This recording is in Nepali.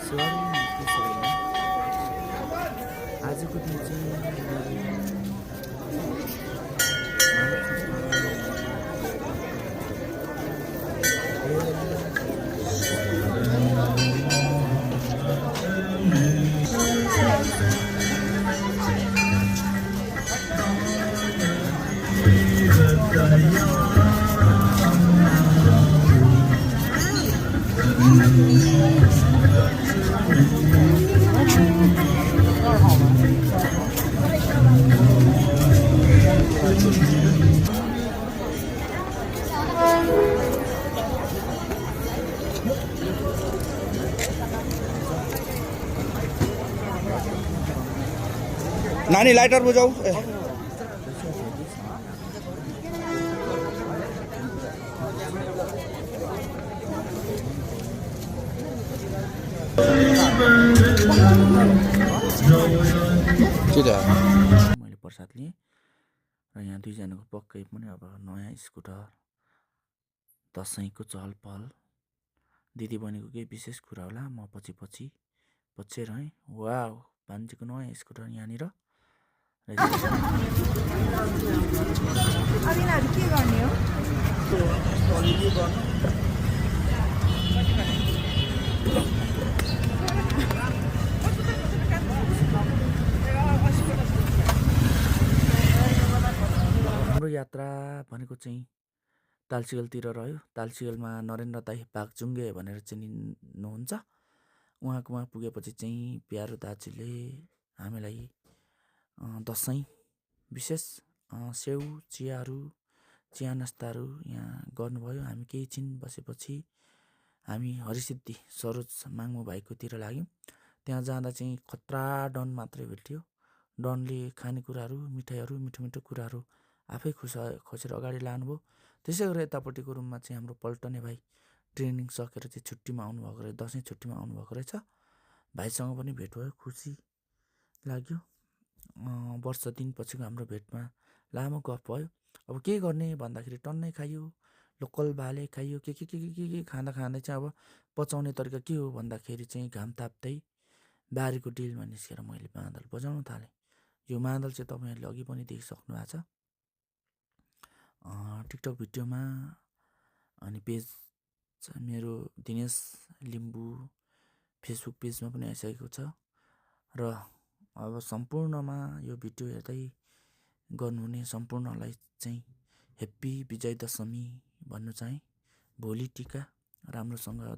स्वागत नमस्ते सबैलाई। आजको दिन चाहिँ मेरो मानसिक तनाव नियन्त्रण धेरै नानी लाइटर बुझाऊ। पैसा धेरै छ। मैले प्रसाद लिएँ र यहाँ दुईजनाको पक्कै पनि अब नयाँ स्कुटर, दसैँको चहल पहल, दिदीबहिनीको केही विशेष कुरा होला। म पछि रहेँ। वाउ, भान्जीको नयाँ स्कुटर यहाँनिर। अरिनाहरू के गर्ने हो? हाम्रो यात्रा भनेको चाहिँ तालसिगलतिर रह्यो। तालसिगलमा नरेन्द्र दाई बाघजुङ्गे भनेर चिनिनुहुन्छ। उहाँकोमा पुगेपछि चाहिँ प्यारो दाजुले हामीलाई दसैँ विशेष स्याउ, चियाहरू, चिया नास्ताहरू यहाँ गर्नुभयो। हामी केही छिन बसेपछि हामी हरिसिद्धि सरोज माङ्मु भाइकोतिर लाग्यौँ। त्यहाँ जाँदा चाहिँ खतरा डन मात्रै भेट्यो। डनले खानेकुराहरू, मिठाईहरू, मिठो मिठो कुराहरू आफै खोसेर अगाडि लानुभयो। त्यसै गरेर यतापट्टिको रुममा चाहिँ हाम्रो पल्टने भाइ ट्रेनिङ सकेर चाहिँ छुट्टीमा आउनुभएको रहेछ, दसैँ छुट्टीमा आउनुभएको रहेछ। भाइसँग पनि भेट भयो, खुसी लाग्यो। वर्ष दिनपछिको हाम्रो भेटमा लामो गफ भयो। अब के गर्ने भन्दाखेरि टन्नै खाइयो, लोकल भाले खाइयो, के खाँदा चाहिँ अब पचाउने तरिका के हो भन्दाखेरि चाहिँ घाम ताप्दै बारीको डिलमा निस्केर मैले मादल बजाउन थालेँ। यो मादल चाहिँ तपाईँहरूले अघि पनि देखिसक्नु भएको छ टिकटक भिडियोमा। अनि पेज मेरो दिनेश लिम्बू फेसबुक पेजमा पनि आइसकेको छ। र अब सम्पूर्णमा यो भिडियो हेर्दै गर्नुहुने सम्पूर्णलाई चाहिँ हेप्पी विजय दशमी भन्नु चाहेँ। भोलि टिका राम्रोसँग